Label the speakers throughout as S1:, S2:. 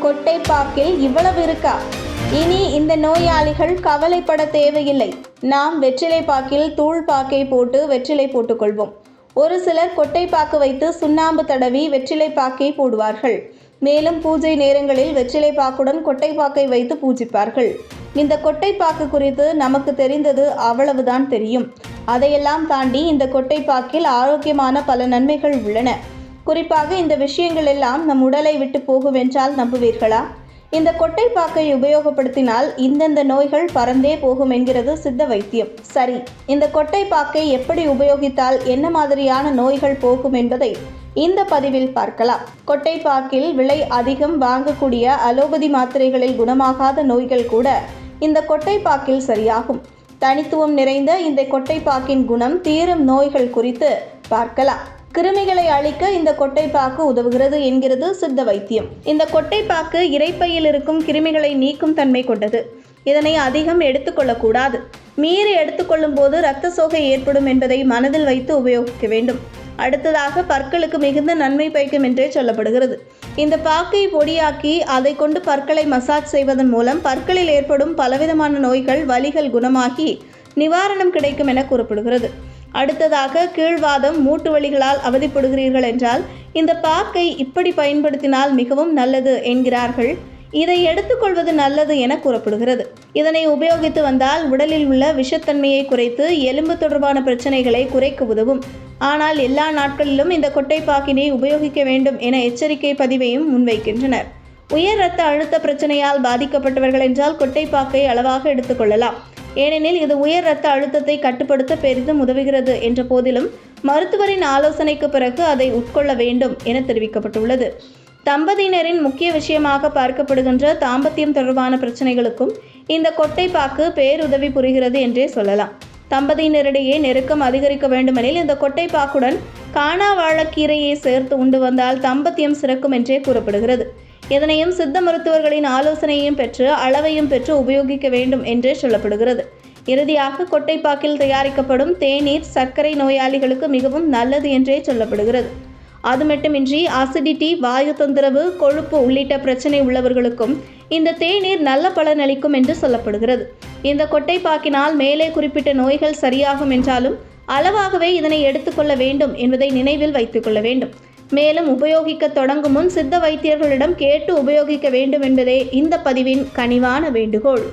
S1: கொட்டைப்பாக்கில் இவ்வளவு இருக்கா? இனி இந்த நோயாளிகள் கவலைப்பட தேவையில்லை. நாம் வெற்றிலைப்பாக்கில் தூள்பாக்கை போட்டு வெற்றிலை போட்டுக்கொள்வோம். ஒரு சிலர் கொட்டைப்பாக்கு வைத்து சுண்ணாம்பு தடவி வெற்றிலைப்பாக்கை போடுவார்கள். மேலும் பூஜை நேரங்களில் வெற்றிலைப்பாக்குடன் கொட்டைப்பாக்கை வைத்து பூஜிப்பார்கள். இந்த கொட்டைப்பாக்கு குறித்து நமக்கு தெரிந்தது அவ்வளவுதான் தெரியும். அதையெல்லாம் தாண்டி இந்த கொட்டைப்பாக்கில் ஆரோக்கியமான பல நன்மைகள் உள்ளன. குறிப்பாக இந்த விஷயங்கள் எல்லாம் நம் உடலை விட்டு போகும் என்றால் நம்புவீர்களா? இந்த கொட்டைப்பாக்கை உபயோகப்படுத்தினால் இந்தந்த நோய்கள் பறந்தே போகும் என்கிறது சித்த வைத்தியம். சரி, இந்த கொட்டைப்பாக்கை எப்படி உபயோகித்தால் என்ன மாதிரியான நோய்கள் போகும் என்பதை இந்த பதிவில் பார்க்கலாம். கொட்டைப்பாக்கில் விலை அதிகம் வாங்கக்கூடிய அலோபதி மாத்திரைகளில் குணமாகாத நோய்கள் கூட இந்த கொட்டைப்பாக்கில் சரியாகும். தனித்துவம் நிறைந்த இந்த கொட்டைப்பாக்கின் குணம் தீரும் நோய்கள் குறித்து பார்க்கலாம். கிருமிகளை அழிக்க இந்த கொட்டைப்பாக்கு உதவுகிறது என்கிறது சித்த வைத்தியம். இந்த கொட்டைப்பாக்கு இரைப்பையில் இருக்கும் கிருமிகளை நீக்கும் தன்மை கொண்டது. இதனை அதிகம் எடுத்துக்கொள்ளக்கூடாது. மீறி எடுத்துக்கொள்ளும் போது இரத்த சோகை ஏற்படும் என்பதை மனதில் வைத்து உபயோகிக்க வேண்டும். அடுத்ததாக பற்களுக்கு மிகுந்த நன்மை பயக்கும் என்றே சொல்லப்படுகிறது. இந்த பாக்கை பொடியாக்கி அதை கொண்டு பற்களை மசாஜ் செய்வதன் மூலம் பற்களில் ஏற்படும் பலவிதமான நோய்கள் வலிகள் குணமாகி நிவாரணம் கிடைக்கும் என கூறப்படுகிறது. அடுத்ததாக கீழ்வாதம் மூட்டு வலிகளால் அவதிப்படுகிறீர்கள் என்றால் இந்த பாக்கை இப்படி பயன்படுத்தினால் மிகவும் நல்லது என்கிறார்கள். இதை எடுத்துக்கொள்வது நல்லது என கூறப்படுகிறது. இதனை உபயோகித்து வந்தால் உடலில் உள்ள விஷத்தன்மையை குறைத்து எலும்பு தொடர்பான பிரச்சனைகளை குறைக்க உதவும். ஆனால் எல்லா நாட்களிலும் இந்த கொட்டைப்பாக்கினை உபயோகிக்க வேண்டும் என எச்சரிக்கை பதிவையும் முன்வைக்கின்றனர். உயர் இரத்த அழுத்த பிரச்சனையால் பாதிக்கப்பட்டவர்கள் என்றால் கொட்டைப்பாக்கை அளவாக எடுத்துக்கொள்ளலாம். ஏனெனில் இது உயர் இரத்த அழுத்தத்தை கட்டுப்படுத்த பெரிதும் உதவுகிறது என்ற போதிலும் மருத்துவரின் ஆலோசனைக்கு பிறகு அதை உட்கொள்ள வேண்டும் என தெரிவிக்கப்பட்டுள்ளது. தம்பதியினரின் முக்கிய விஷயமாக பார்க்கப்படுகின்ற தாம்பத்தியம் தொடர்பான பிரச்சனைகளுக்கும் இந்த கொட்டைப்பாக்கு பேருதவி புரிகிறது என்றே சொல்லலாம். தம்பதியினரிடையே நெருக்கம் அதிகரிக்க வேண்டுமெனில் இந்த கொட்டைப்பாக்குடன் காணாவாழக்கீரையை சேர்த்து உண்டு வந்தால் தம்பத்தியம் சிறக்கும் என்றே கூறப்படுகிறது. இதனையும் சித்த மருத்துவர்களின் ஆலோசனையையும் பெற்று அளவையும் பெற்று உபயோகிக்க வேண்டும் என்றே சொல்லப்படுகிறது. இறுதியாக கொட்டைப்பாக்கில் தயாரிக்கப்படும் தேநீர் சர்க்கரை நோயாளிகளுக்கு மிகவும் நல்லது என்றே சொல்லப்படுகிறது. அது மட்டுமின்றி அசிடிட்டி, வாயு தொந்தரவு, கொழுப்பு உள்ளிட்ட பிரச்சனை உள்ளவர்களுக்கும் இந்த தேநீர் நல்ல பலனளிக்கும் என்று சொல்லப்படுகிறது. இந்த கொட்டைப்பாக்கினால் மேலே குறிப்பிட்ட நோய்கள் சரியாகும் என்றாலும் அளவாகவே இதனை எடுத்துக்கொள்ள வேண்டும் என்பதை நினைவில் வைத்துக் கொள்ள வேண்டும். மேலும் உபயோகிக்க தொடங்கும் முன் சித்த வைத்தியர்களிடம் கேட்டு உபயோகிக்க வேண்டும் என்பதே இந்த பதிவின் கனிவான வேண்டுகோள்.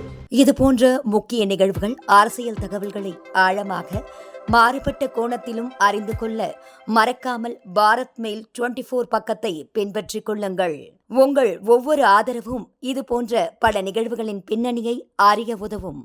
S2: இதுபோன்ற முக்கிய நிகழ்வுகள், அரசியல் தகவல்களை ஆழமாக மாறுபட்ட கோணத்திலும் அறிந்து கொள்ள மறக்காமல் பாரத் மெயில் 24 பக்கத்தை பின்பற்றிக் கொள்ளுங்கள். உங்கள் ஒவ்வொரு ஆதரவும் இதுபோன்ற பல நிகழ்வுகளின் பின்னணியை அறிய உதவும்.